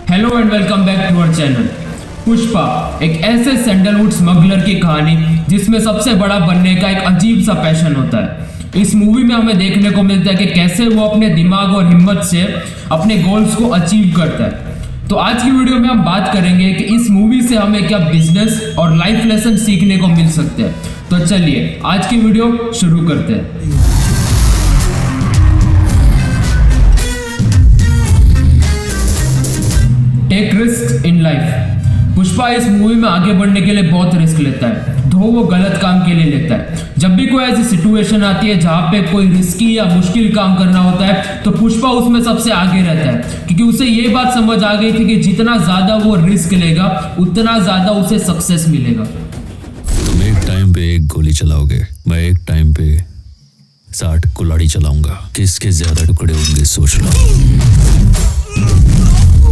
Hello and welcome back to our channel. Pushpa एक ऐसे sandalwood smuggler की कहानी जिसमें सबसे बड़ा बनने का एक अजीब सा पैशन होता है। इस मूवी में हमें देखने को मिलता है कि कैसे वो अपने दिमाग और हिम्मत से अपने गोल्स को अचीव करता है। तो आज की वीडियो में हम बात करेंगे कि इस मूवी से हमें क्या बिजनेस और लाइफ लेसन सीखने को मिल सकते हैं। तो चलिए आज की वीडियो शुरू करते हैं। Take risk in life. Pushpa इस मूवी में आगे बढ़ने के लिए बहुत रिस्क लेता है, दो वो गलत काम के लिए लेता है। जब भी कोई ऐसी सिचुएशन आती है जहां पे कोई रिस्की या मुश्किल काम करना होता है तो पुष्पा उसमें सबसे आगे रहता है, क्योंकि उसे ये बात समझ आ गई थी कि जितना ज्यादा वो रिस्क लेगा उतना ज्यादा उसे सक्सेस मिलेगा। तुम एक टाइम पे एक गोली चलाओगे, मैं एक टाइम पे 60 कुल्हाड़ी चलाऊंगा। किसके ज्यादा टुकड़े होंगे सोच लो।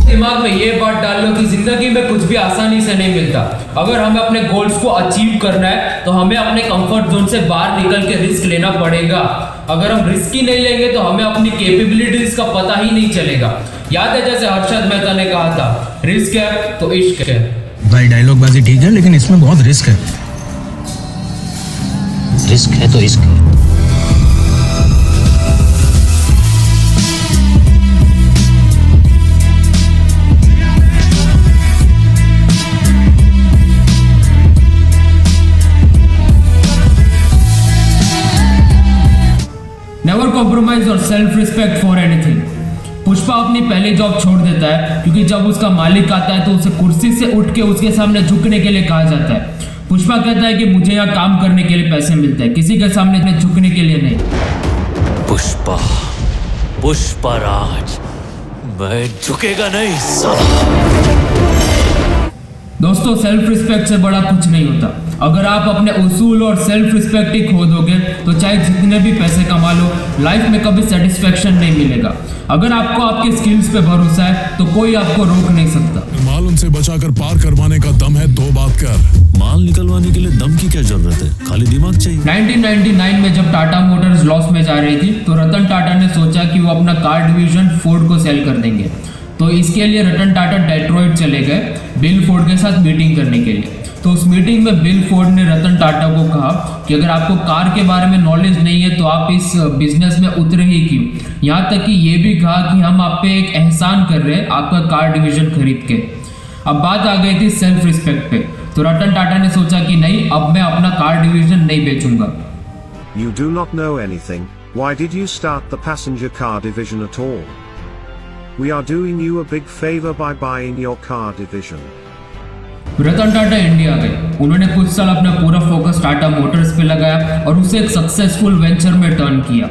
दिमाग में ये बात डाल लो कि जिंदगी में कुछ भी आसानी से नहीं मिलता। अगर हमें अपने गोल्स को अचीव करना है तो हमें अपने कंफर्ट जोन से बाहर निकल के रिस्क लेना पड़ेगा। अगर हम रिस्क ही नहीं लेंगे तो हमें अपनी कैपेबिलिटीज का पता ही नहीं चलेगा। याद है जैसे हर्षद मेहता ने कहा था, रिस्क है तो इश्क है। भाई डायलॉग बाजी ठीक है, लेकिन इसमें बहुत रिस्क है। रिस्क है तो इश्क है। नेवर कॉम्प्रोमाइज और self respect for anything. Pushpa अपनी पहली जॉब छोड़ देता है क्योंकि जब उसका मालिक आता है तो उसे कुर्सी से उठ के उसके सामने झुकने के लिए कहा जाता है। पुष्पा कहता है कि मुझे यहाँ काम करने के लिए पैसे मिलते हैं, किसी के सामने झुकने के लिए नहीं। पुष्पा राज, मैं झुकेगा नहीं दोस्तों, सेल्फ रिस्पेक्ट से बड़ा कुछ नहीं होता। अगर आप अपने उसूल और सेल्फ रिस्पेक्ट ही खो दोगे तो चाहे जितने भी पैसे कमा लो, लाइफ में कभी सेटिस्फेक्शन नहीं मिलेगा। अगर आपको आपके स्किल्स पे भरोसा है तो कोई आपको रोक नहीं सकता। माल उनसे बचाकर पार करवाने का दम है तो बात कर। माल निकलवाने के लिए दम की क्या जरूरत है, खाली दिमाग चाहिए। 1999 में जब टाटा मोटर्स लॉस में जा रही थी तो रतन टाटा ने सोचा कि वो अपना कार डिवीजन फोर्ड को सेल कर देंगे। तो इसके लिए रतन टाटा डेट्रॉइट चले गए बिल फोर्ड के साथ मीटिंग करने के लिए। तो उस मीटिंग में बिल फोर्ड ने रतन टाटा को कहा कि अगर आपको कार के बारे में नॉलेज नहीं है तो आप इस बिजनेस में उतरे ही क्यों। यहाँ तक कि ये भी कहा कि हम आप पे एक एहसान कर रहे हैं आपका कार डिवीजन खरीद के। अब बात आ गई थी सेल्फ रिस्पेक्ट पे। तो रतन टाटा ने सोचा कि नहीं, अब मैं अपना कार डिवीजन नहीं बेचूंगा। You do not know anything. Why did you start the passenger car division at all? We are doing you a big favor by buying your car division. Ratan Tata India गए। उन्होंने कुछ साल अपना पूरा फोकस टाटा मोटर्स पे लगाया और उसे एक सक्सेसफुल वेंचर में टर्न किया।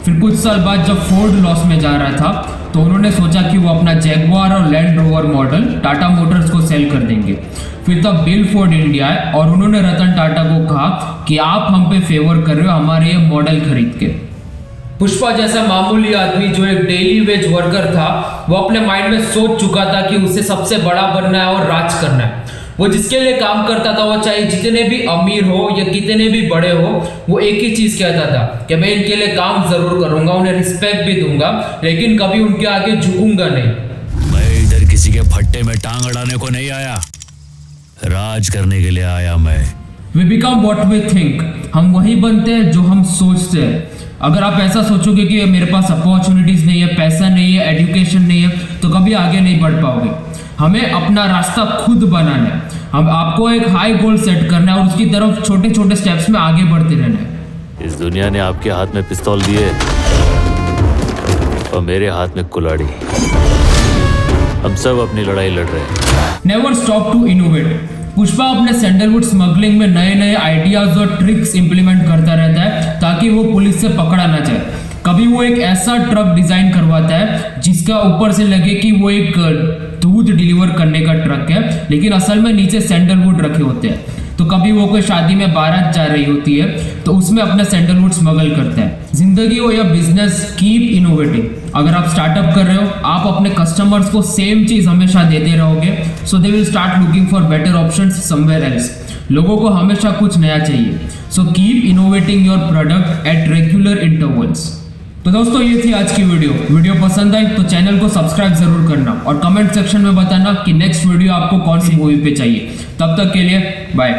फिर कुछ साल बाद जब फोर्ड लॉस में जा रहा था तो उन्होंने सोचा कि वो अपना जैगुआर और land rover model Tata Motors को सेल कर देंगे। फिर तब बिल फोर्ड इंडिया आए और उन्होंने रतन टाटा को कहा कि आप हम पे फेवर कर रहे हो हमारे ये मॉडल खरीद के। पुष्पा जैसा मामूली आदमी जो एक डेली वेज वर्कर था, वो अपने माइंड में सोच चुका था कि उसे सबसे बड़ा बनना है और राज करना है। वो जिसके लिए काम करता था, वो चाहे जितने भी अमीर हो या कितने भी बड़े हो, वो एक ही चीज कहता था कि मैं इनके लिए काम जरूर करूंगा, उन्हें रिस्पेक्ट भी दूंगा, लेकिन कभी उनके आगे झुकूंगा नहीं। मैं इधर किसी के फट्टे में टांग अड़ाने को नहीं आया, राज करने के लिए आया मैं। We become what we think। हम वही बनते हैं जो हम सोचते हैं। अगर आप ऐसा सोचोगे कि मेरे पास अपॉर्चुनिटीज नहीं है, पैसा नहीं है, एजुकेशन नहीं है, तो कभी आगे नहीं बढ़ पाओगे। हमें अपना रास्ता खुद बनाना है। हम आपको एक हाई गोल सेट करना है और उसकी तरफ छोटे छोटे स्टेप्स में आगे बढ़ते रहना है। इस दुनिया ने आपके हाथ में पिस्तौल दिए और मेरे हाथ में कुल्हाड़ी। हम सब अपनी लड़ाई लड़ रहे हैं। Never stop to innovate. Pushpa अपने सैंडलवुड स्मगलिंग में नए नए आइडियाज और ट्रिक्स इंप्लीमेंट करता रहता है ताकि वो पुलिस से पकड़ा ना जाए। कभी वो एक ऐसा ट्रक डिजाइन करवाता है जिसका ऊपर से लगे कि वो एक दूध डिलीवर करने का ट्रक है, लेकिन असल में नीचे सैंडलवुड रखे होते हैं। तो कभी वो कोई शादी में बारात जा रही होती है तो उसमें अपना सैंडलवुड स्मगल करता है। जिंदगी हो या बिजनेस, कीप इनोवेटिंग। अगर आप स्टार्टअप कर रहे हो, आप अपने कस्टमर्स को सेम चीज हमेशा देते रहोगे, so they will start looking for better options somewhere else. लोगों को हमेशा कुछ नया चाहिए, so keep innovating your product at regular intervals. तो दोस्तों ये थी आज की वीडियो पसंद आई तो चैनल को सब्सक्राइब जरूर करना और कमेंट सेक्शन में बताना कि नेक्स्ट वीडियो आपको कौन सी मूवी पे चाहिए। तब तक के लिए बाय।